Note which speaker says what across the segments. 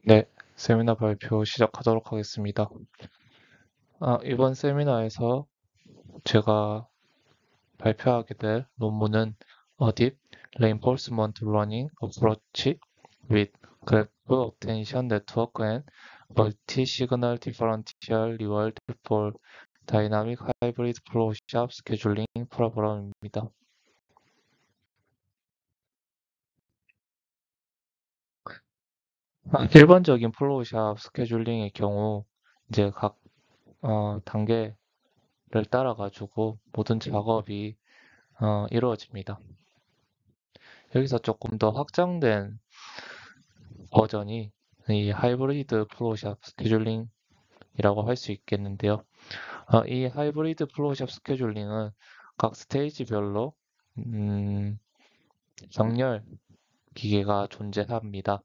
Speaker 1: 네, 세미나 발표 시작하도록 하겠습니다. 이번 세미나에서 제가 발표하게 될 논문은 Deep Reinforcement Learning Approach with Graph Attention Network and Multi-Signal Differential Reward for Dynamic Hybrid Flowshaft Scheduling Problem입니다. 일반적인 플로우샵 스케줄링의 경우 이제 각 단계를 따라 가지고 모든 작업이 이루어집니다. 여기서 조금 더 확장된 버전이 이 하이브리드 플로우샵 스케줄링이라고 할 수 있겠는데요. 이 하이브리드 플로우샵 스케줄링은 각 스테이지별로 음, 정렬 기계가 존재합니다.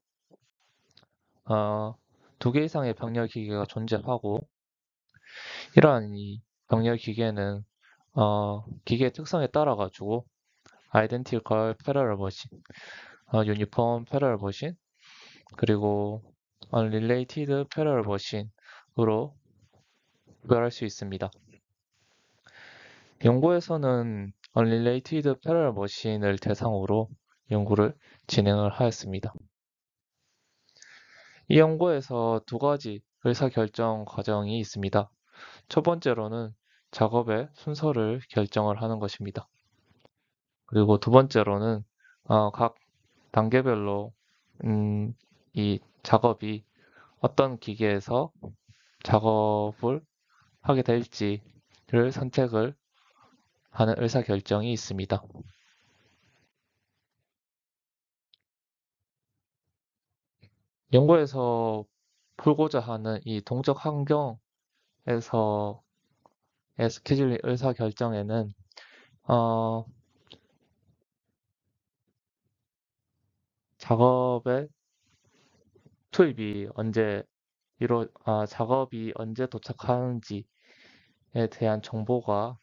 Speaker 1: 어, 2개 이상의 병렬 기계가 존재하고 이러한 이 병렬 기계는 기계의 특성에 따라 가지고 아이덴티컬 패러럴 머신, 유니폼 패러럴 머신, 그리고 unrelated parallel machine으로 구별할 수 있습니다. 연구에서는 unrelated parallel machine을 대상으로 연구를 진행을 하였습니다. 이 연구에서 2가지 의사결정 과정이 있습니다. 첫 번째로는 작업의 순서를 결정을 하는 것입니다. 그리고 2번째로는 각 단계별로 이 작업이 어떤 기계에서 작업을 하게 될지를 선택을 하는 의사결정이 있습니다. 연구에서 풀고자 하는 이 동적 환경에서의 스케줄 의사결정에는 작업의 투입이 언제 작업이 언제 도착하는지에 대한 정보가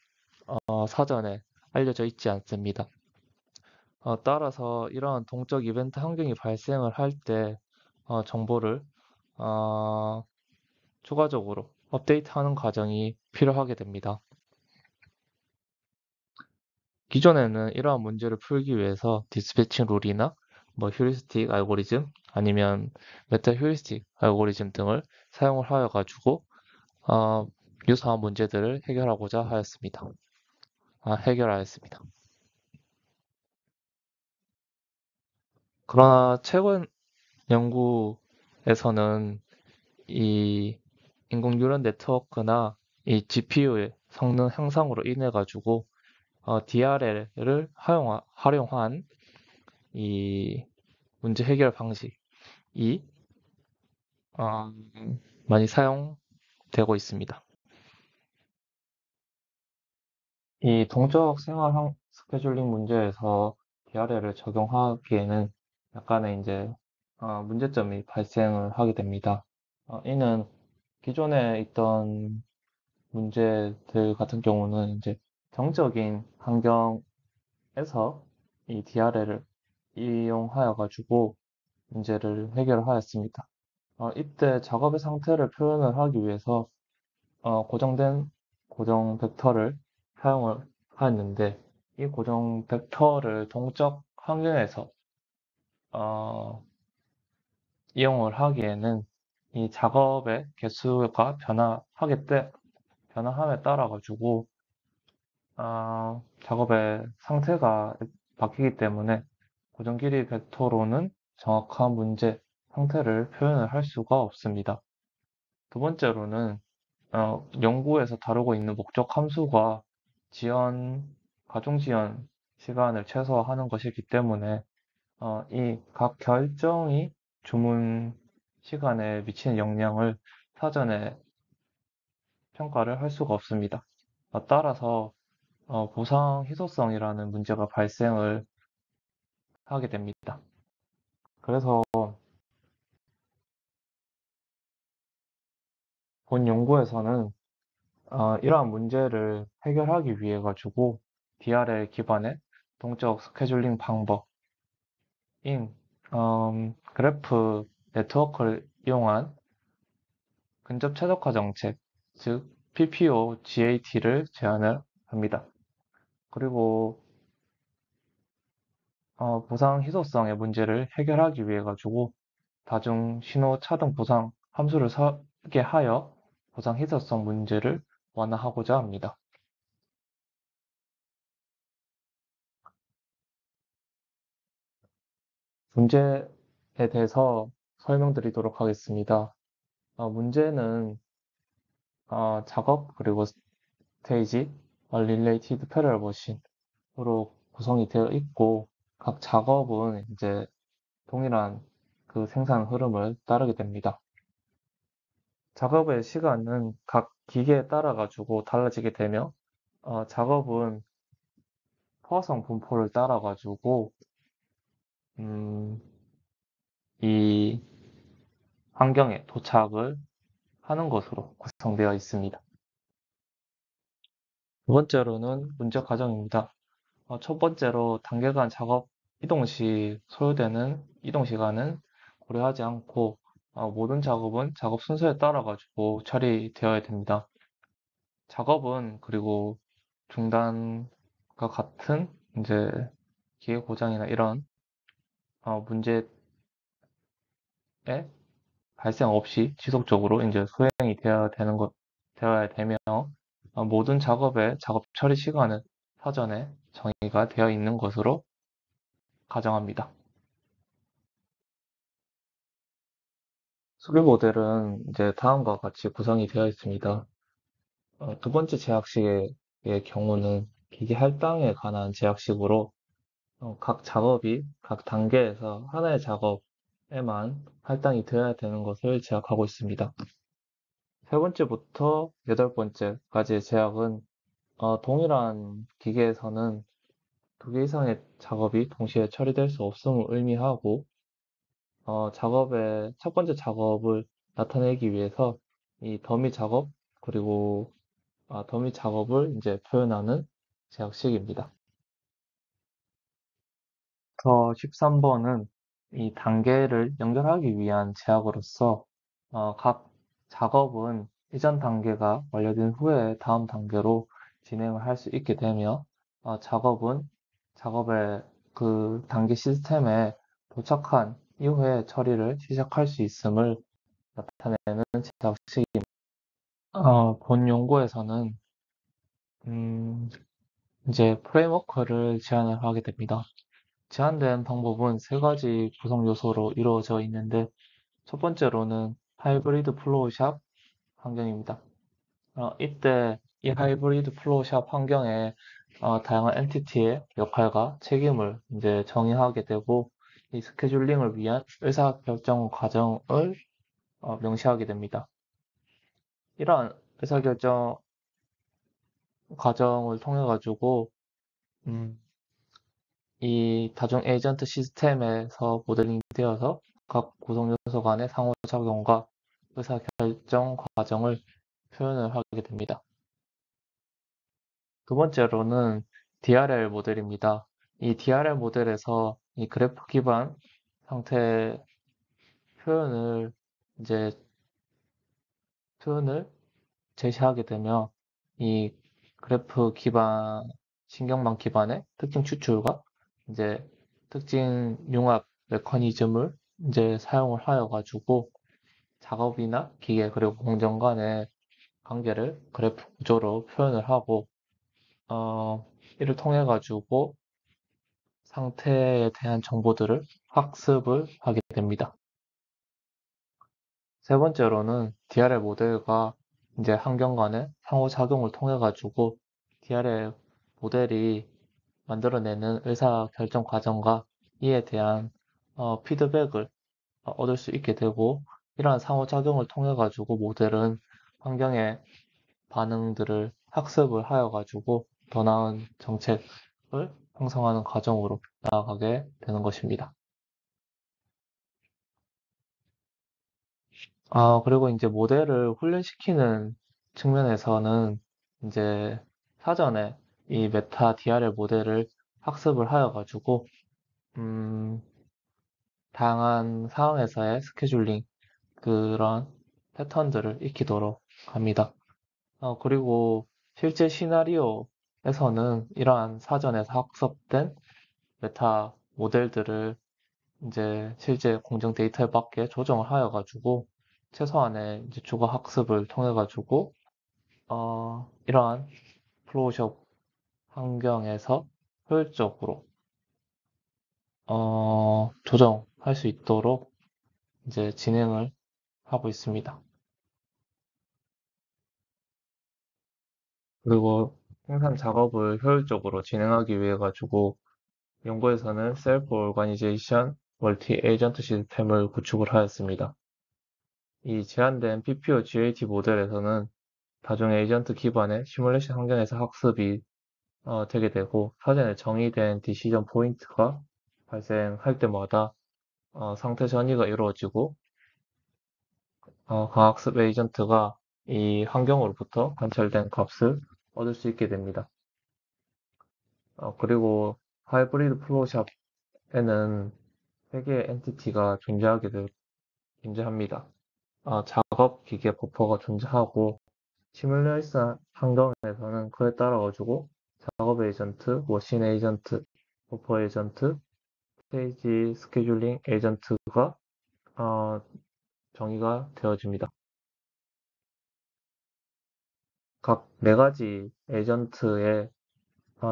Speaker 1: 사전에 알려져 있지 않습니다. 따라서 이러한 동적 이벤트 환경이 발생을 할 때 정보를 추가적으로 업데이트하는 과정이 필요하게 됩니다. 기존에는 이러한 문제를 풀기 위해서 디스패칭 룰이나 휴리스틱 알고리즘 아니면 메타 휴리스틱 알고리즘 등을 사용을 하여 가지고 유사한 문제들을 해결하고자 하였습니다. 해결하였습니다. 그러나 최근 연구에서는 이 인공 뉴런 네트워크나 이 GPU의 성능 향상으로 인해 가지고 DRL을 활용한 이 문제 해결 방식이 어, 많이 사용되고 있습니다. 이 동적 생활 스케줄링 문제에서 DRL을 적용하기에는 약간의 이제 문제점이 발생을 하게 됩니다. 이는 기존에 있던 문제들 같은 경우는 이제 정적인 환경에서 이 DRL을 이용하여 가지고 문제를 해결하였습니다. 이때 작업의 상태를 표현을 하기 위해서 고정된 고정 벡터를 사용을 하였는데 이 고정 벡터를 동적 환경에서 어, 이용을 하기에는 이 작업의 개수가 변화함에 따라 가지고 작업의 상태가 바뀌기 때문에 고정 길이 벡터로는 정확한 문제 상태를 표현을 할 수가 없습니다. 2번째로는 연구에서 다루고 있는 목적 함수가 가중 지연 시간을 최소화하는 것이기 때문에 이 각 결정이 주문 시간에 미치는 영향을 사전에 평가를 할 수가 없습니다. 따라서 보상 희소성이라는 문제가 발생을 하게 됩니다. 그래서 본 연구에서는 이러한 문제를 해결하기 위해 가지고 DRL 기반의 동적 스케줄링 방법인 그래프 네트워크를 이용한 근접 최적화 정책, 즉 PPO GAT를 제안을 합니다. 그리고 보상 희소성의 문제를 해결하기 위해 가지고 다중 신호 차등 보상 함수를 설계하여 보상 희소성 문제를 완화하고자 합니다. 문제에 대해서 설명드리도록 하겠습니다. 문제는 작업 그리고 스테이지, Related Parallel Machine으로 구성이 되어 있고 각 작업은 이제 동일한 그 생산 흐름을 따르게 됩니다. 작업의 시간은 각 기계에 따라 가지고 달라지게 되며 작업은 포화성 분포를 따라 가지고 이 환경에 도착을 하는 것으로 구성되어 있습니다. 두 번째로는 문제 과정입니다. 첫 번째로 단계간 작업 이동 시 소요되는 이동 시간은 고려하지 않고 모든 작업은 작업 순서에 따라 가지고 처리되어야 됩니다. 작업은 그리고 중단과 같은 이제 기계 고장이나 이런 문제에 발생 없이 지속적으로 이제 수행이 되어야 되며 모든 작업의 작업 처리 시간은 사전에 정의가 되어 있는 것으로 가정합니다. 수비 모델은 이제 다음과 같이 구성이 되어 있습니다. 두 번째 제약식의 경우는 기계 할당에 관한 제약식으로 각 작업이 각 단계에서 하나의 작업에만 할당이 되어야 되는 것을 제약하고 있습니다. 세 번째부터 여덟 번째까지의 제약은 동일한 기계에서는 두 개 이상의 작업이 동시에 처리될 수 없음을 의미하고 작업의 첫 번째 작업을 나타내기 위해서 이 더미 작업 그리고 더미 작업을 이제 표현하는 제약식입니다. 13번은 이 단계를 연결하기 위한 제약으로서 각 작업은 이전 단계가 완료된 후에 다음 단계로 진행을 할 수 있게 되며 작업은 작업의 그 단계 시스템에 도착한 이후에 처리를 시작할 수 있음을 나타내는 제약식입니다. 본 연구에서는 이제 프레임워크를 제안을 하게 됩니다. 제한된 방법은 세 가지 구성 요소로 이루어져 있는데 첫 번째로는 하이브리드 플로우샵 환경입니다. 이때 이 하이브리드 플로우샵 환경에 다양한 엔티티의 역할과 책임을 이제 정의하게 되고 이 스케줄링을 위한 의사결정 과정을 명시하게 됩니다. 이러한 의사결정 과정을 통해 가지고 이 다중 에이전트 시스템에서 모델링 되어서 각 구성 요소 간의 상호작용과 의사결정 과정을 표현을 하게 됩니다. 두 번째로는 DRL 모델입니다. 이 DRL 모델에서 이 그래프 기반 상태 표현을 이제 표현을 제시하게 되며 이 그래프 기반 신경망 기반의 특징 추출과 이제 특징 융합 메커니즘을 이제 사용을 하여 가지고 작업이나 기계 그리고 공정 간의 관계를 그래프 구조로 표현을 하고 이를 통해 가지고 상태에 대한 정보들을 학습을 하게 됩니다. 세 번째로는 DRL 모델과 이제 환경 간의 상호작용을 통해 가지고 DRL 모델이 만들어내는 의사결정 과정과 이에 대한 피드백을 얻을 수 있게 되고 이러한 상호작용을 통해 가지고 모델은 환경의 반응들을 학습을 하여 가지고 더 나은 정책을 형성하는 과정으로 나아가게 되는 것입니다. 그리고 이제 모델을 훈련시키는 측면에서는 이제 사전에 이 메타 DRL 모델을 학습을 하여 가지고 다양한 상황에서의 스케줄링 그런 패턴들을 익히도록 합니다. 그리고 실제 시나리오에서는 이러한 사전에서 학습된 메타 모델들을 이제 실제 공정 데이터에 맞게 조정을 하여 가지고 최소한의 이제 추가 학습을 통해 가지고 이러한 플로우숍 환경에서 효율적으로 조정할 수 있도록 이제 진행을 하고 있습니다. 그리고 생산 작업을 효율적으로 진행하기 위해 가지고 연구에서는 셀프 오거니제이션 멀티 에이전트 시스템을 구축을 하였습니다. 이 제한된 PPO GAT 모델에서는 다중 에이전트 기반의 시뮬레이션 환경에서 학습이 되게 되고 사전에 정의된 디시전 포인트가 발생할 때마다 상태 전이가 이루어지고 과학습 에이전트가 이 환경으로부터 관찰된 값을 얻을 수 있게 됩니다. 그리고 하이브리드 플로우샵에는 3개의 엔티티가 존재합니다. 작업 기계 버퍼가 존재하고 시뮬레이션 환경에서는 그에 따라 가지고 작업 에이전트, 머신 에이전트, 버퍼 에이전트, 스테이지 스케줄링 에이전트가 어, 정의가 되어집니다. 각 4가지 에이전트의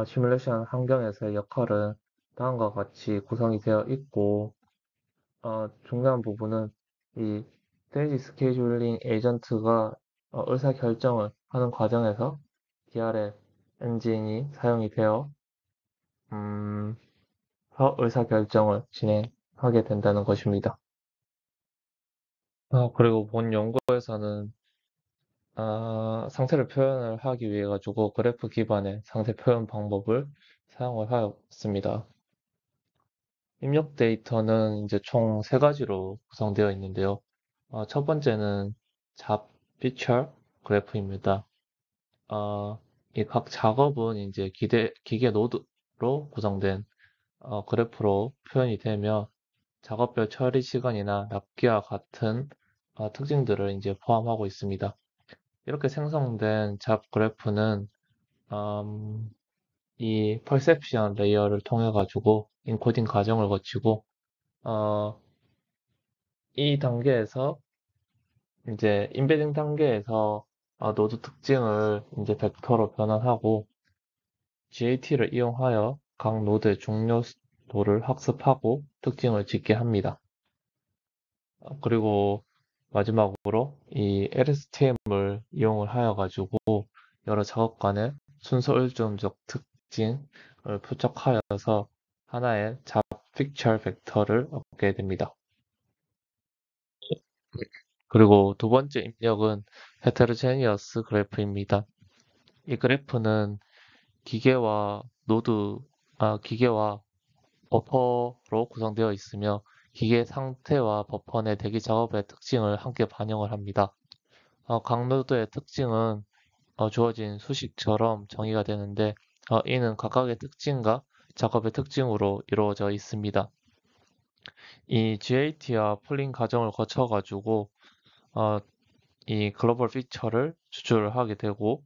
Speaker 1: 시뮬레이션 환경에서의 역할은 다음과 같이 구성이 되어 있고 중요한 부분은 이 스테이지 스케줄링 에이전트가 의사결정을 하는 과정에서 DRF 엔진이 사용이 되어 음, 의사결정을 진행하게 된다는 것입니다. 그리고 본 연구에서는 상태를 표현을 하기 위해 가지고 그래프 기반의 상태 표현 방법을 사용을 하였습니다. 입력 데이터는 이제 총 3가지로 구성되어 있는데요. 첫 번째는 잡 피처 그래프입니다. 이 각 작업은 이제 기계 노드로 구성된 그래프로 표현이 되며 작업별 처리 시간이나 납기와 같은 특징들을 이제 포함하고 있습니다. 이렇게 생성된 잡 그래프는 음, 이 퍼셉션 레이어를 통해 가지고 인코딩 과정을 거치고 어, 이 단계에서 이제 인베딩 단계에서 노드 특징을 이제 벡터로 변환하고 GAT를 이용하여 각 노드의 중요도를 학습하고 특징을 짓게 합니다. 그리고 마지막으로 이 LSTM을 이용을 하여 가지고 여러 작업 간의 순서 일정적 특징을 포착하여서 하나의 잡 픽처 벡터를 얻게 됩니다. 그리고 두 번째 입력은 헤테로제니어스 그래프입니다. 이 그래프는 기계와 노드, 기계와 버퍼로 구성되어 있으며 기계 상태와 버퍼 내 대기 작업의 특징을 함께 반영을 합니다. 각 노드의 특징은 주어진 수식처럼 정의가 되는데 이는 각각의 특징과 작업의 특징으로 이루어져 있습니다. 이 GAT와 풀링 과정을 거쳐가지고 이 글로벌 피처를 추출하게 되고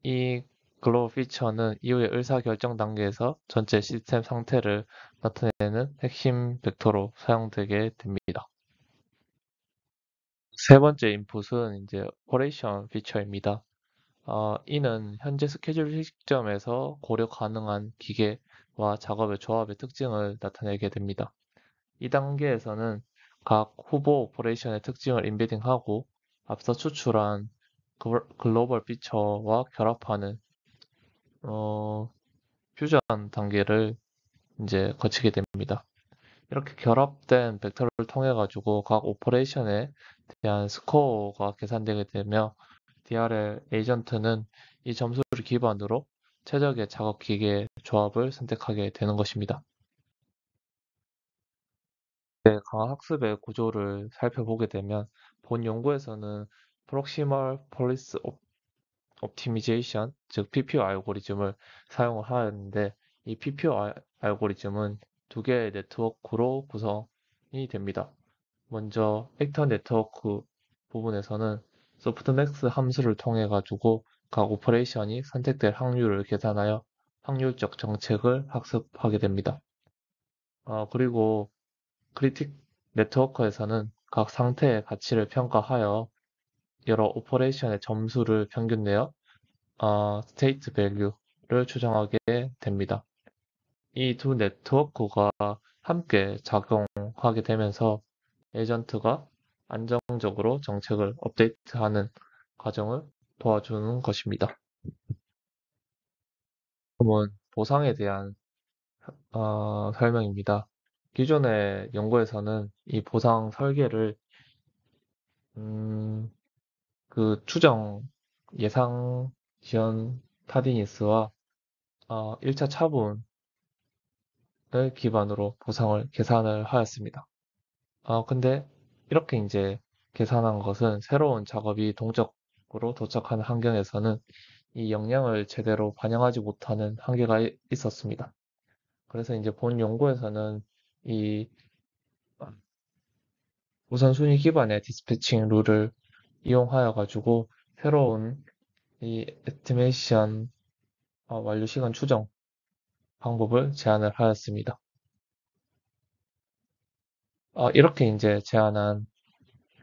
Speaker 1: 이 글로벌 피처는 이후의 의사결정 단계에서 전체 시스템 상태를 나타내는 핵심 벡터로 사용되게 됩니다. 세 번째 인풋은 이제 오퍼레이션 피처입니다. 이는 현재 스케줄 시점에서 고려 가능한 기계와 작업의 조합의 특징을 나타내게 됩니다. 이 단계에서는 각 후보 오퍼레이션의 특징을 인베딩하고 앞서 추출한 글로벌 피처와 결합하는 퓨전 단계를 이제 거치게 됩니다. 이렇게 결합된 벡터를 통해 가지고 각 오퍼레이션에 대한 스코어가 계산되게 되며 DRL 에이전트는 이 점수를 기반으로 최적의 작업 기계 조합을 선택하게 되는 것입니다. 네, 강화 학습의 구조를 살펴보게 되면 본 연구에서는 프록시멀 폴리스 옵티미제이션, 즉 PPO 알고리즘을 사용을 하였는데 이 PPO 알고리즘은 두 개의 네트워크로 구성이 됩니다. 먼저 액터 네트워크 부분에서는 소프트맥스 함수를 통해 가지고 각 오퍼레이션이 선택될 확률을 계산하여 확률적 정책을 학습하게 됩니다. 그리고 크리틱 네트워크에서는 각 상태의 가치를 평가하여 여러 오퍼레이션의 점수를 평균 내어 스테이트 밸류를 추정하게 됩니다. 이 두 네트워크가 함께 작용하게 되면서 에이전트가 안정적으로 정책을 업데이트하는 과정을 도와주는 것입니다. 다음은 보상에 대한 설명입니다. 기존의 연구에서는 이 보상 설계를 음, 그 추정 예상 지연 타디니스와 1차 차분을 기반으로 보상을 계산을 하였습니다. 근데 이렇게 이제 계산한 것은 새로운 작업이 동적으로 도착하는 환경에서는 이 역량을 제대로 반영하지 못하는 한계가 있었습니다. 그래서 이제 본 연구에서는 이 우선순위 기반의 디스패칭 룰을 이용하여 가지고 새로운 이 에스티메이션 완료 시간 추정 방법을 제안을 하였습니다. 이렇게 이제 제안한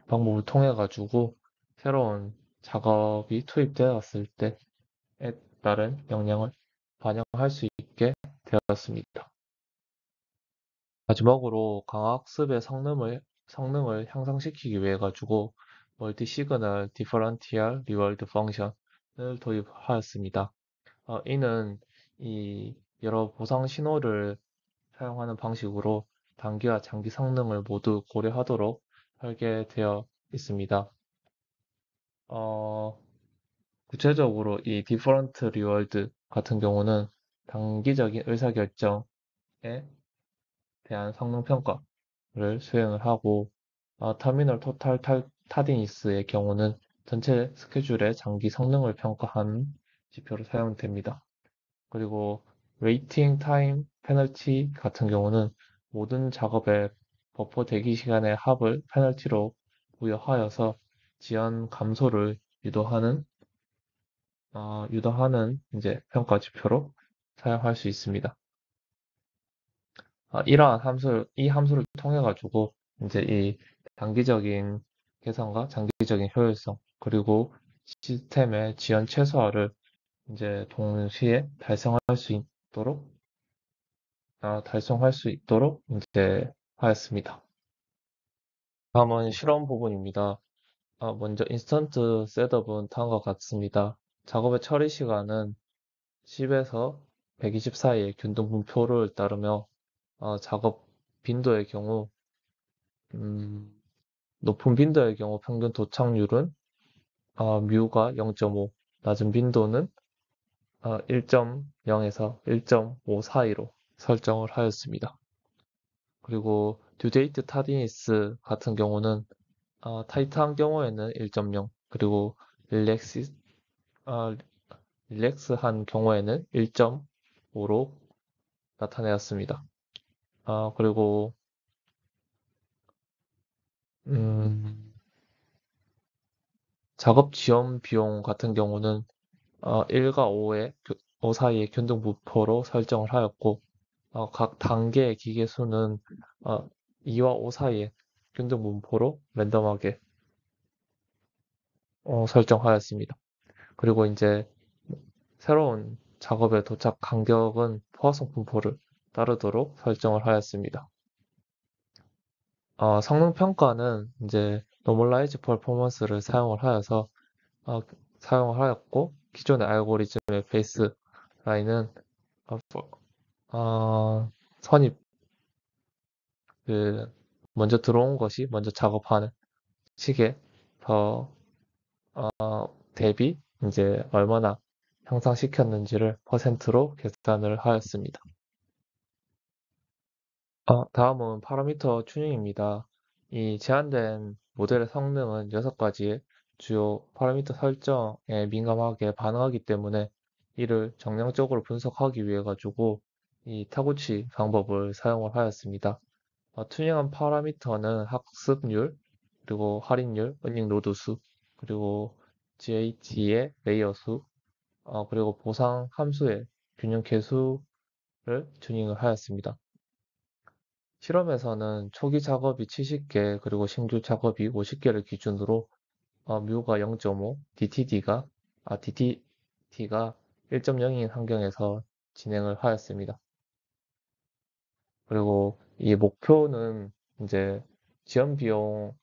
Speaker 1: 방법을 통해 가지고 새로운 작업이 투입되었을 때에 따른 역량을 반영할 수 있게 되었습니다. 마지막으로 강학습의 성능을 향상시키기 위해 가지고 멀티 시그널 디퍼런티얼 리월드 펑션을 도입하였습니다. 이는 이 여러 보상 신호를 사용하는 방식으로 단기와 장기 성능을 모두 고려하도록 설계되어 있습니다. 어, 구체적으로 이 디퍼런트 리월드 같은 경우는 단기적인 의사결정에 대한 성능 평가를 수행을 하고, 터미널 토탈 타디니스의 경우는 전체 스케줄의 장기 성능을 평가하는 지표로 사용됩니다. 그리고 웨이팅 타임 페널티 같은 경우는 모든 작업의 버퍼 대기 시간의 합을 페널티로 부여하여서 지연 감소를 유도하는 이제 평가 지표로 사용할 수 있습니다. 이 함수를 통해 가지고 이제 이 단기적인 개선과 장기적인 효율성 그리고 시스템의 지연 최소화를 이제 동시에 달성할 수 있도록 이제 하였습니다. 다음은 실험 부분입니다. 먼저 인스턴트 셋업은 다음과 같습니다. 작업의 처리 시간은 10에서 120 사이의 균등 분포를 따르며 작업 빈도의 경우 음, 높은 빈도의 경우 평균 도착률은 뮤가 0.5, 낮은 빈도는 1.0에서 1.5 사이로 설정을 하였습니다. 그리고 듀데이트 타디니스 같은 경우는 타이트한 경우에는 1.0, 그리고 릴렉스, 아, 릴렉스한 경우에는 1.5로 나타내었습니다. 그리고 음, 작업 지연 비용 같은 경우는 1과 5 사이의 균등분포로 설정을 하였고, 각 단계의 기계 수는 2와 5 사이의 균등분포로 랜덤하게 설정하였습니다. 그리고 이제 새로운 작업의 도착 간격은 포화성 분포를 따르도록 설정을 하였습니다. 성능 평가는 이제 노멀라이즈 퍼포먼스를 어, 사용을 하였고, 기존의 알고리즘의 베이스라인은 선입 그 먼저 들어온 것이 먼저 작업하는 식의 더 대비 이제 얼마나 향상시켰는지를 퍼센트로 계산을 하였습니다. 다음은 파라미터 튜닝입니다. 이 제한된 모델의 성능은 6가지의 주요 파라미터 설정에 민감하게 반응하기 때문에 이를 정량적으로 분석하기 위해 가지고 이 타구치 방법을 사용을 하였습니다. 튜닝한 파라미터는 학습률, 그리고 할인율, 은닉 로드 수, 그리고 GH의 레이어 수, 그리고 보상 함수의 균형 계수를 튜닝을 하였습니다. 실험에서는 초기 작업이 70개, 그리고 신규 작업이 50개를 기준으로 뮤가 0.5, DTT가 1.0인 환경에서 진행을 하였습니다. 그리고 이 목표는 이제 지원 비용,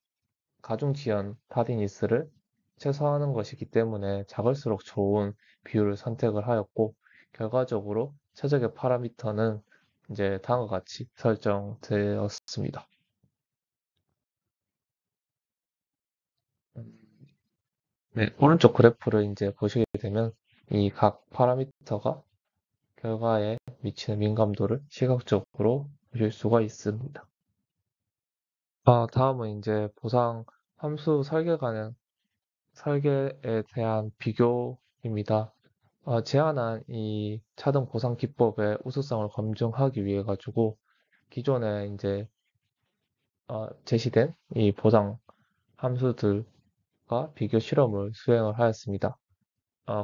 Speaker 1: 가중 지연 타디니스를 최소화하는 것이기 때문에 작을수록 좋은 비율을 선택을 하였고, 결과적으로 최적의 파라미터는 이제 다음과 같이 설정되었습니다. 음, 네, 오른쪽 그래프를 이제 보시게 되면 이 각 파라미터가 결과에 미치는 민감도를 시각적으로 보실 수가 있습니다. 다음은 이제 보상 함수 설계에 대한 비교입니다. 제안한 이 차등 보상 기법의 우수성을 검증하기 위해 가지고 기존에 이제 제시된 이 보상 함수들과 비교 실험을 수행을 하였습니다.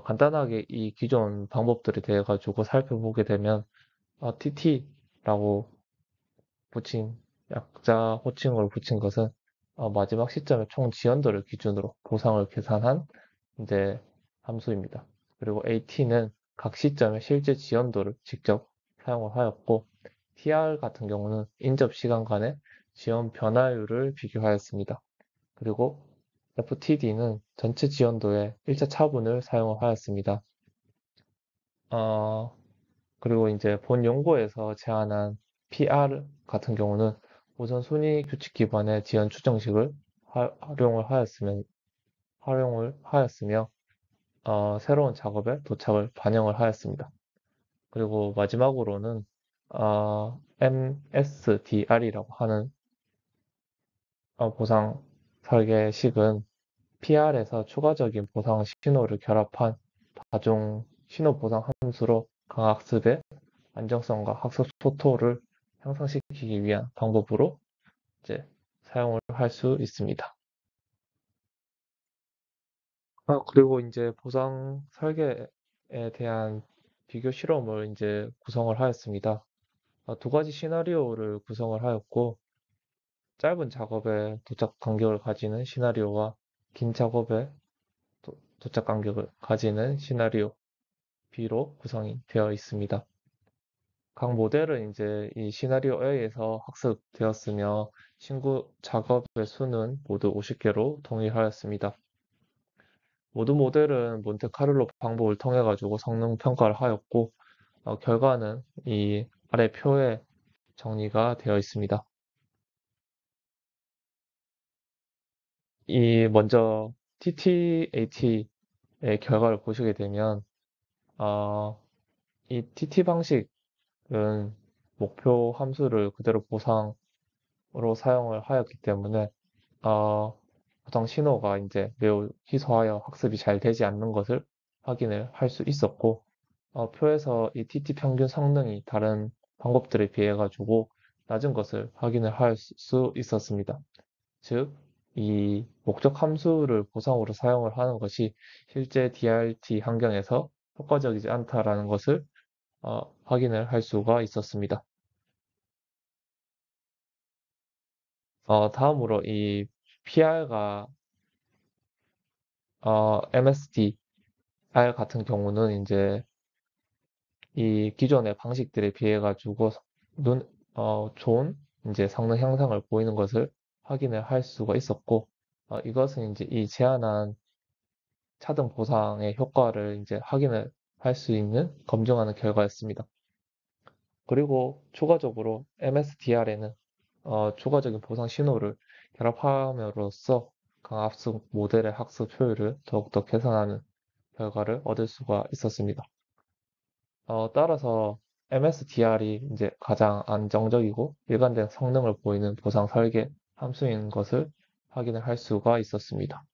Speaker 1: 간단하게 이 기존 방법들에 대해 가지고 살펴보게 되면 TT라고 붙인 약자 호칭으로 붙인 것은 마지막 시점의 총 지연도를 기준으로 보상을 계산한 이제 함수입니다. 그리고 AT는 각 시점의 실제 지연도를 직접 사용을 하였고 TR 같은 경우는 인접 시간 간의 지연 변화율을 비교하였습니다. 그리고 FTD는 전체 지연도의 1차 차분을 사용을 하였습니다. 어, 그리고 이제 본 연구에서 제안한 PR 같은 경우는 우선순위 규칙 기반의 지연 추정식을 활용을 하였으며 새로운 작업에 도착을 반영을 하였습니다. 그리고 마지막으로는 MSDR이라고 하는 보상 설계식은 PR에서 추가적인 보상 신호를 결합한 다중 신호 보상 함수로 강학습의 안정성과 학습 속도를 향상시키기 위한 방법으로 이제 사용을 할 수 있습니다. 그리고 이제 보상 설계에 대한 비교 실험을 이제 구성을 하였습니다. 두 가지 시나리오를 구성을 하였고, 짧은 작업에 도착 간격을 가지는 시나리오와 긴 작업에 도착 간격을 가지는 시나리오 B로 구성이 되어 있습니다. 각 모델은 이제 이 시나리오 A에서 학습되었으며 신구 작업의 수는 모두 50개로 동일하였습니다. 모든 모델은 몬테카를로 방법을 통해 가지고 성능 평가를 하였고 결과는 이 아래 표에 정리가 되어 있습니다. 이 먼저 TTAT의 결과를 보시게 되면 어, 이 TT 방식은 목표 함수를 그대로 보상으로 사용을 하였기 때문에 보상 신호가 이제 매우 희소하여 학습이 잘 되지 않는 것을 확인을 할 수 있었고 표에서 이 TT 평균 성능이 다른 방법들에 비해 가지고 낮은 것을 확인을 할 수 있었습니다. 즉, 이 목적 함수를 보상으로 사용을 하는 것이 실제 DRT 환경에서 효과적이지 않다라는 것을 확인을 할 수가 있었습니다. 다음으로 이 PR과 MSD, R 같은 경우는 이제 이 기존의 방식들에 비해 가지고 좋은 이제 성능 향상을 보이는 것을 확인을 할 수가 있었고, 이것은 이제 이 제한한 차등 보상의 효과를 이제 확인을 할 수 있는 검증하는 결과였습니다. 그리고 추가적으로 MSDR에는 추가적인 보상 신호를 결합함으로써 강압습 모델의 학습 효율을 더욱더 개선하는 결과를 얻을 수가 있었습니다. 따라서 MSDR이 이제 가장 안정적이고 일관된 성능을 보이는 보상 설계 함수인 것을 확인을 할 수가 있었습니다.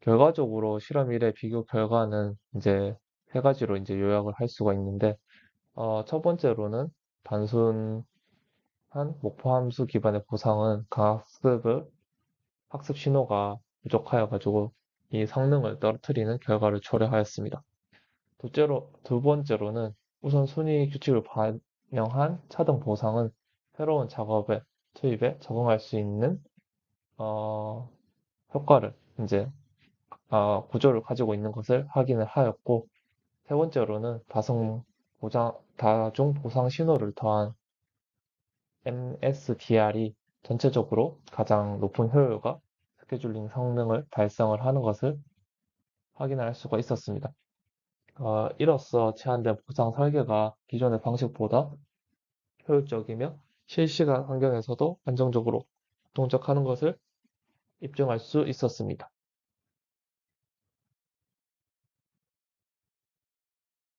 Speaker 1: 결과적으로 실험 1의 비교 결과는 이제 세 가지로 이제 요약을 할 수가 있는데, 첫 번째로는 단순한 목표 함수 기반의 보상은 학습 신호가 부족하여 가지고 이 성능을 떨어뜨리는 결과를 초래하였습니다. 두 번째로는 우선순위 규칙을 반영한 차등 보상은 새로운 작업의 투입에 적응할 수 있는 어, 효과를 이제 구조를 가지고 있는 것을 확인을 하였고, 세 번째로는 다중 보상 신호를 더한 MSDR이 전체적으로 가장 높은 효율과 스케줄링 성능을 달성을 하는 것을 확인할 수가 있었습니다. 이로써 제한된 보상 설계가 기존의 방식보다 효율적이며 실시간 환경에서도 안정적으로 동작하는 것을 입증할 수 있었습니다.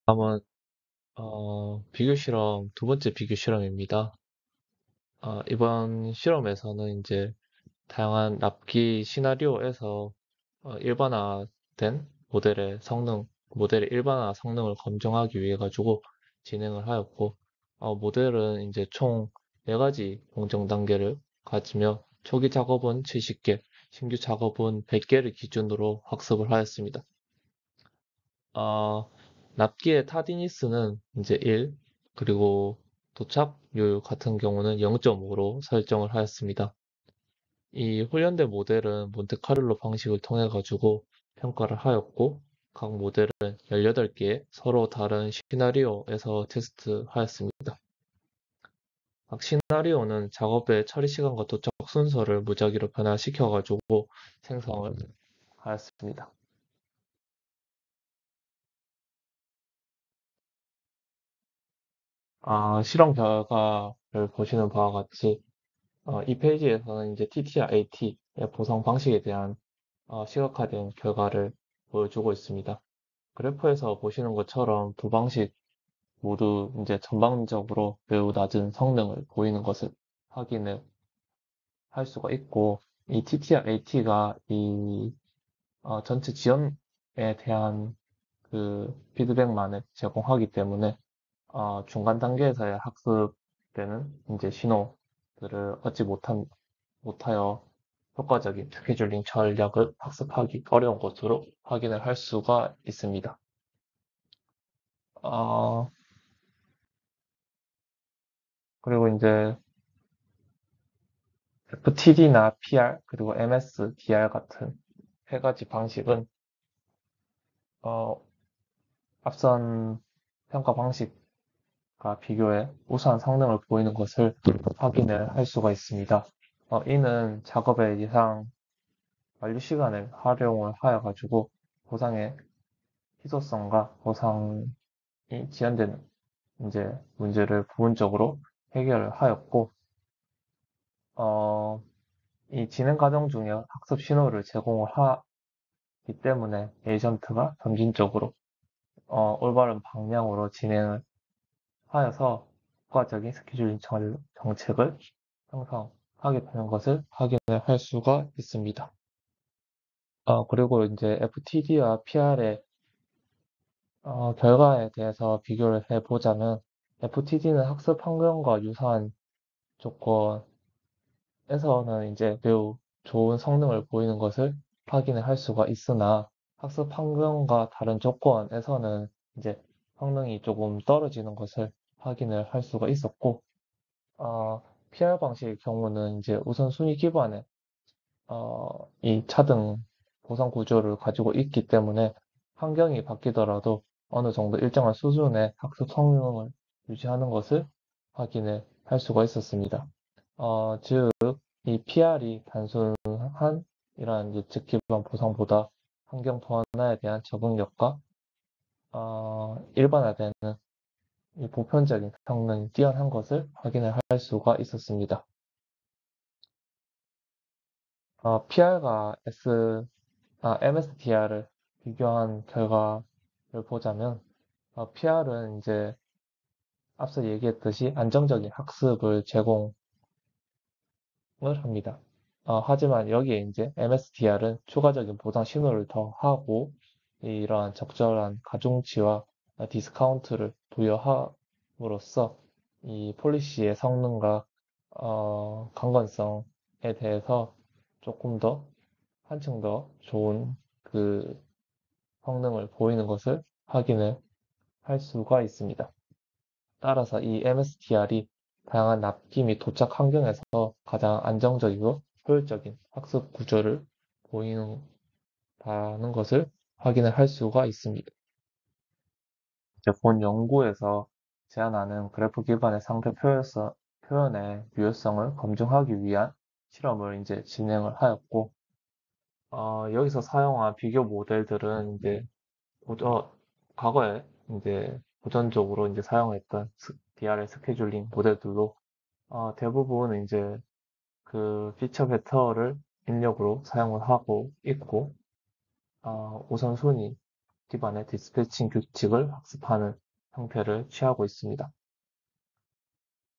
Speaker 1: 다음은 비교 실험, 두 번째 비교 실험입니다. 이번 실험에서는 이제 다양한 납기 시나리오에서 일반화된 모델의 일반화 성능을 검증하기 위해 가지고 진행을 하였고, 모델은 이제 총 4가지 공정 단계를 가지며 초기 작업은 70개, 신규 작업은 100개를 기준으로 학습을 하였습니다. 어, 납기의 타디니스는 이제 1, 그리고 도착률 같은 경우는 0.5로 설정을 하였습니다. 이 훈련된 모델은 몬테카를로 방식을 통해 가지고 평가를 하였고, 각 모델은 18개의 서로 다른 시나리오에서 테스트하였습니다. 각 시나리오는 작업의 처리 시간과 도착 순서를 무작위로 변화시켜 가지고 생성을 하였습니다. 실험 결과를 보시는 바와 같이 이 페이지에서는 이제 TTR-AT의 보상 방식에 대한 시각화된 결과를 보여주고 있습니다. 그래프에서 보시는 것처럼 두 방식 모두 이제 전반적으로 매우 낮은 성능을 보이는 것을 확인을 할 수가 있고, 이 TTR-AT가 이 전체 지연에 대한 그 피드백만을 제공하기 때문에 중간 단계에서의 학습되는 이제 신호들을 못하여 효과적인 스케줄링 전략을 학습하기 어려운 것으로 확인을 할 수가 있습니다. 어, 그리고 이제 FTD나 PR, 그리고 MSDR 같은 세 가지 방식은 어, 앞선 평가 방식과 비교해 우수한 성능을 보이는 것을 확인을 할 수가 있습니다. 이는 작업의 예상 완료 시간을 활용을 하여 가지고 보상의 희소성과 보상이 지연되는 이제 문제를 부분적으로 해결을 하였고, 어, 이 진행 과정 중에 학습 신호를 제공을 하기 때문에 에이전트가 점진적으로 올바른 방향으로 진행을 하여서 효과적인 스케줄링 정책을 형성하게 되는 것을 확인을 할 수가 있습니다. 그리고 이제 FTD와 PR의 결과에 대해서 비교를 해보자면, FTD는 학습 환경과 유사한 조건에서는 이제 매우 좋은 성능을 보이는 것을 확인을 할 수가 있으나, 학습 환경과 다른 조건에서는 이제 성능이 조금 떨어지는 것을 확인을 할 수가 있었고, PR 방식의 경우는 이제 우선순위 기반의 이 차등 보상 구조를 가지고 있기 때문에 환경이 바뀌더라도 어느 정도 일정한 수준의 학습 성능을 유지하는 것을 확인을 할 수가 있었습니다. 즉, 이 PR이 단순한 이러한 예측 기반 보상보다 환경 보완화에 대한 적응력과 일반화되는 이 보편적인 성능이 뛰어난 것을 확인을 할 수가 있었습니다. PR과 MSDR을 비교한 결과를 보자면, PR은 이제 앞서 얘기했듯이 안정적인 학습을 제공을 합니다. 하지만 여기에 이제 MSDR은 추가적인 보상 신호를 더하고 이러한 적절한 가중치와 디스카운트를 부여함으로써 이 폴리시의 성능과 강건성에 대해서 조금 더 한층 더 좋은 그 성능을 보이는 것을 확인을 할 수가 있습니다. 따라서 이 MSTR이 다양한 납기 및 도착 환경에서 가장 안정적이고 효율적인 학습 구조를 보이는다는 것을 확인을 할 수가 있습니다. 이제 본 연구에서 제안하는 그래프 기반의 상태 표현의 유효성을 검증하기 위한 실험을 이제 진행을 하였고, 여기서 사용한 비교 모델들은 이제 어, 과거에 이제 고전적으로 이제 사용했던 DRL 스케줄링 모델들로 대부분 이제 그 피처 벡터를 입력으로 사용을 하고 있고, 우선순위 기반의 디스패칭 규칙을 학습하는 형태를 취하고 있습니다.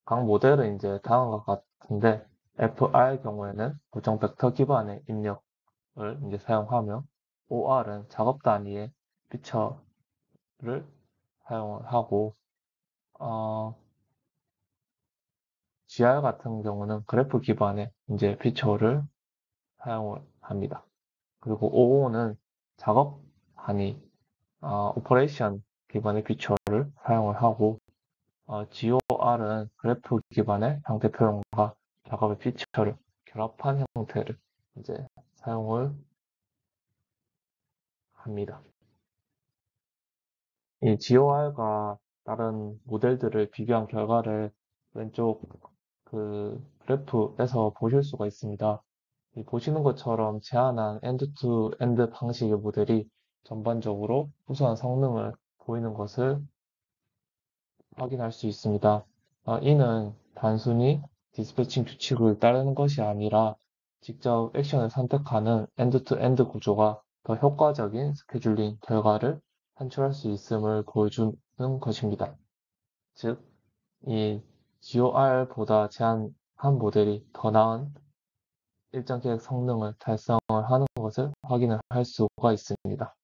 Speaker 1: 각 모델은 이제 다음과 같은데 FR 경우에는 고정 벡터 기반의 입력을 이제 사용하며 OR은 작업 단위의 피처를 사용을 하고 GR 같은 경우는 그래프 기반의 이제 피처를 사용을 합니다. 그리고 OO는 작업 단위 오퍼레이션 기반의 피처를 사용을 하고 GOR은 그래프 기반의 형태 표현과 작업의 피처를 결합한 형태를 이제 사용을 합니다. 이 GOR과 다른 모델들을 비교한 결과를 왼쪽 그 그래프에서 보실 수가 있습니다. 보시는 것처럼 제안한 엔드-투-엔드 방식의 모델이 전반적으로 우수한 성능을 보이는 것을 확인할 수 있습니다. 이는 단순히 디스패칭 규칙을 따르는 것이 아니라 직접 액션을 선택하는 엔드-투-엔드 구조가 더 효과적인 스케줄링 결과를 산출할 수 있음을 보여주는 것입니다. 즉, 이 GOR보다 제한한 모델이 더 나은 일정 계획 성능을 달성을 하는 것을 확인을 할 수가 있습니다.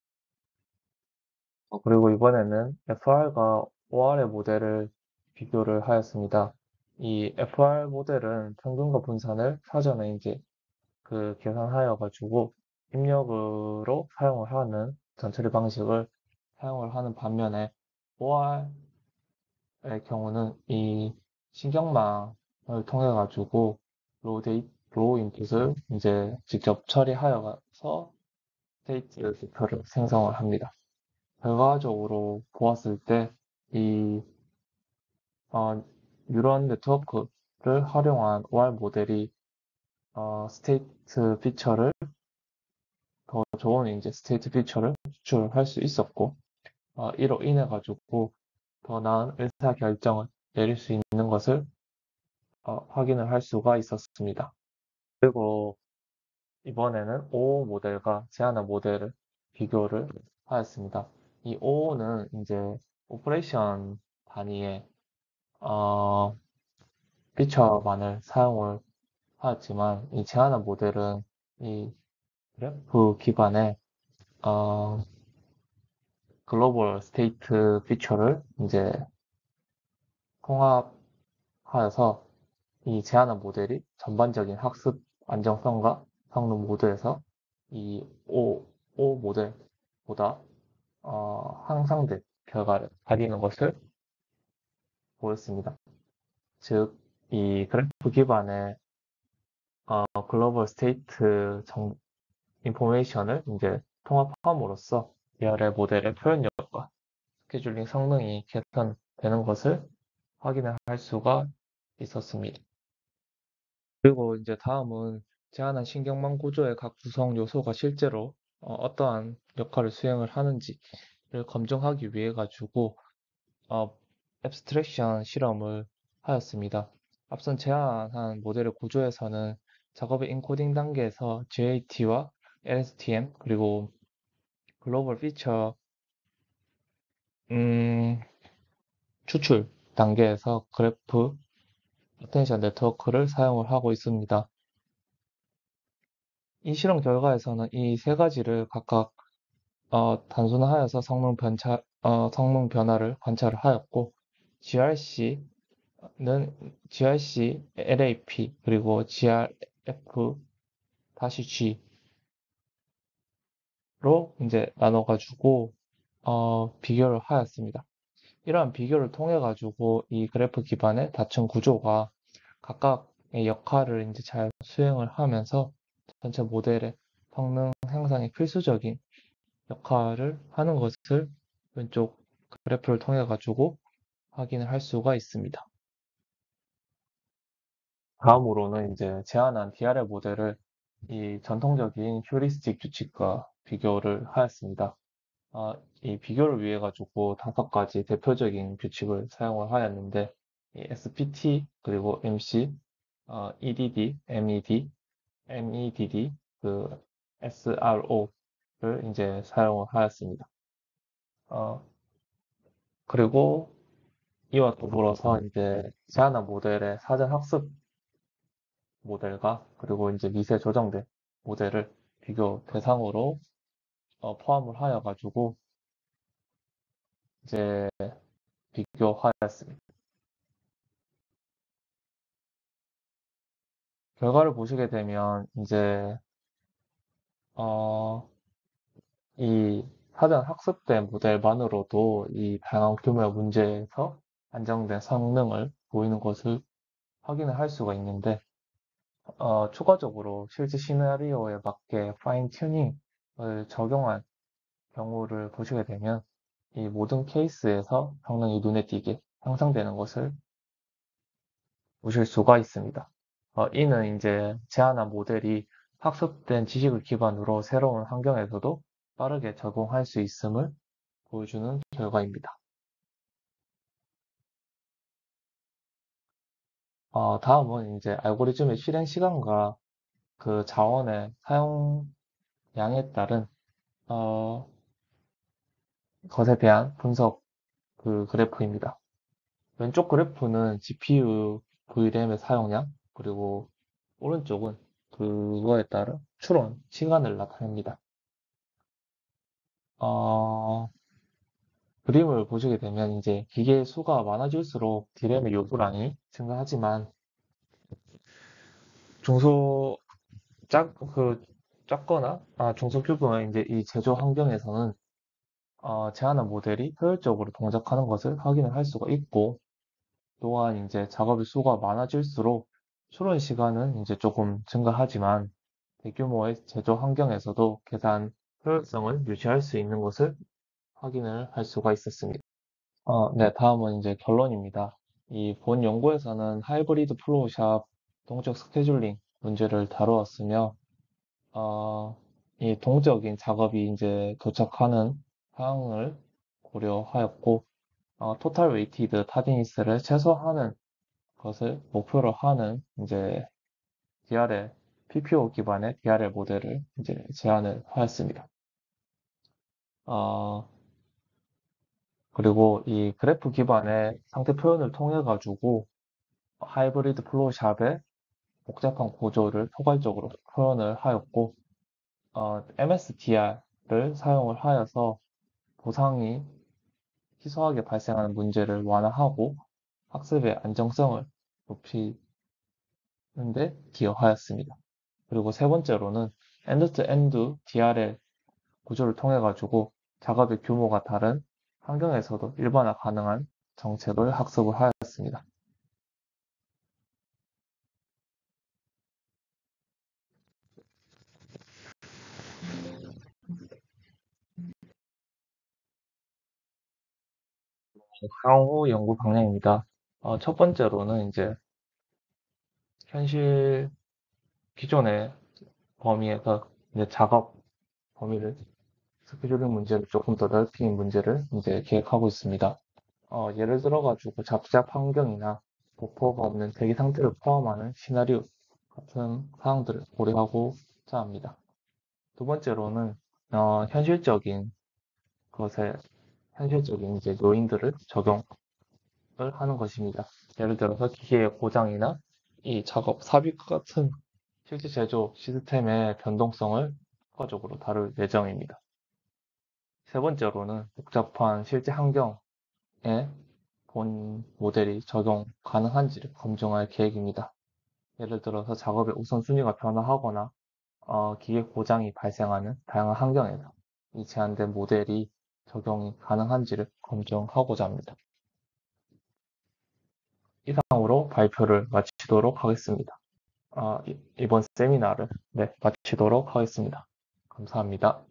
Speaker 1: 그리고 이번에는 FR과 OR의 모델을 비교를 하였습니다. 이 FR 모델은 평균과 분산을 사전에 이제 그 계산하여 가지고 입력으로 사용을 하는 전처리 방식을 사용을 하는 반면에 OR의 경우는 이 신경망을 통해 가지고 로우 인풋을 이제 직접 처리하여서 스테이트 벡터를 생성을 합니다. 결과적으로 보았을 때, 이, 뉴런 네트워크를 활용한 OR 모델이, 스테이트 피처를, 더 좋은 이제 스테이트 피처를 추출할 수 있었고, 이로 인해 가지고 더 나은 의사 결정을 내릴 수 있는 것을 확인을 할 수가 있었습니다. 그리고 이번에는 OO 모델과 제아나 모델을 비교를 하였습니다. 이 OO는 이제 오퍼레이션 단위의 피처만을 사용을 하였지만 이 제아나 모델은 이 그래프 기반의 어, 글로벌 스테이트 피처를 이제 통합하여서 이 제아나 모델이 전반적인 학습 안정성과 성능 모두에서 이 O 모델보다 향상된 결과를 가리는 것을 보였습니다. 즉, 이 그래프 기반의 글로벌 스테이트 인포메이션을 이제 통합함으로써 DRL 모델의 표현력과 스케줄링 성능이 개선되는 것을 확인을 할 수가 있었습니다. 그리고 이제 다음은 제한한 신경망 구조의 각 구성 요소가 실제로 어떠한 역할을 수행을 하는지를 검증하기 위해 가지고 앱스트랙션 실험을 하였습니다. 앞선 제안한 모델의 구조에서는 작업의 인코딩 단계에서 GAT와 LSTM 그리고 글로벌 피처 추출 단계에서 그래프 어텐션 네트워크를 사용을 하고 있습니다. 이 실험 결과에서는 이 세 가지를 각각 단순화하여서 성능 변화를 관찰을 하였고 GRC 는 GRC, LAP, 그리고 GRF-G로 이제 나눠가지고, 비교를 하였습니다. 이러한 비교를 통해 가지고 이 그래프 기반의 다층 구조가 각각의 역할을 이제 잘 수행을 하면서 전체 모델의 성능 향상에 필수적인 역할을 하는 것을 왼쪽 그래프를 통해 가지고 확인을 할 수가 있습니다. 다음으로는 이제 제안한 DRL 모델을 이 전통적인 휴리스틱 규칙과 비교를 하였습니다. 이 비교를 위해 가지고 5가지 대표적인 규칙을 사용을 하였는데, 이 SPT, 그리고 MC, EDD, MED, 그 SRO를 이제 사용을 하였습니다. 어, 그리고 이와 더불어서 이제 제안한 모델의 사전 학습 모델과 그리고 이제 미세 조정된 모델을 비교 대상으로 포함을 하여 가지고 이제 비교하였습니다. 결과를 보시게 되면 이제 어, 이 사전 학습된 모델만으로도 이 다양한 규모의 문제에서 안정된 성능을 보이는 것을 확인을 할 수가 있는데, 추가적으로 실제 시나리오에 맞게 파인 튜닝을 적용한 경우를 보시게 되면 이 모든 케이스에서 성능이 눈에 띄게 향상되는 것을 보실 수가 있습니다. 이는 이제 제안한 모델이 학습된 지식을 기반으로 새로운 환경에서도 빠르게 적용할 수 있음을 보여주는 결과입니다. 다음은 이제 알고리즘의 실행 시간과 그 자원의 사용량에 따른 어, 것에 대한 분석 그 그래프입니다. 왼쪽 그래프는 GPU VRAM의 사용량, 그리고 오른쪽은 그거에 따른 추론 시간을 나타냅니다. 어, 그림을 보시게 되면 이제 기계 수가 많아질수록 D램의 요구량이 증가하지만 중소 작거나 중소규모의 이제 이 제조 환경에서는 제한한 모델이 효율적으로 동작하는 것을 확인을 할 수가 있고, 또한 이제 작업의 수가 많아질수록 추론 시간은 이제 조금 증가하지만 대규모의 제조 환경에서도 계산 효율성을 유지할 수 있는 것을 확인을 할 수가 있었습니다. 네, 다음은 이제 결론입니다. 이 본 연구에서는 하이브리드 플로우샵 동적 스케줄링 문제를 다루었으며, 어, 이 동적인 작업이 이제 도착하는 상황을 고려하였고, 토탈 웨이티드 타디니스를 최소화하는 것을 목표로 하는 이제 DRL, PPO 기반의 DRL 모델을 이제 제안을 하였습니다. 어, 그리고 이 그래프 기반의 상태 표현을 통해 가지고 하이브리드 플로우샵의 복잡한 구조를 포괄적으로 표현을 하였고, MSDR을 사용을 하여서 보상이 희소하게 발생하는 문제를 완화하고 학습의 안정성을 높이는데 기여하였습니다. 그리고 세 번째로는 엔드-투-엔드 DRL 구조를 통해 가지고 작업의 규모가 다른 환경에서도 일반화 가능한 정책을 학습을 하였습니다. 향후 연구 방향입니다. 첫 번째로는 이제 현실 기존의 범위에서 이제 작업 범위를 스케줄링 문제를 조금 더 넓힌 문제를 이제 계획하고 있습니다. 예를 들어가지고 잡작 환경이나 버퍼가 없는 대기 상태를 포함하는 시나리오 같은 사항들을 고려하고자 합니다. 두 번째로는 현실적인 것에 현실적인 이제 요인들을 적용을 하는 것입니다. 예를 들어서 기계의 고장이나 이 작업 삽입 같은 실제 제조 시스템의 변동성을 효과적으로 다룰 예정입니다. 세 번째로는 복잡한 실제 환경에 본 모델이 적용 가능한지를 검증할 계획입니다. 예를 들어서 작업의 우선순위가 변화하거나 기계 고장이 발생하는 다양한 환경에서 이 제한된 모델이 적용이 가능한지를 검증하고자 합니다. 이상으로 발표를 마치도록 하겠습니다. 이번 세미나를 마치도록 하겠습니다. 감사합니다.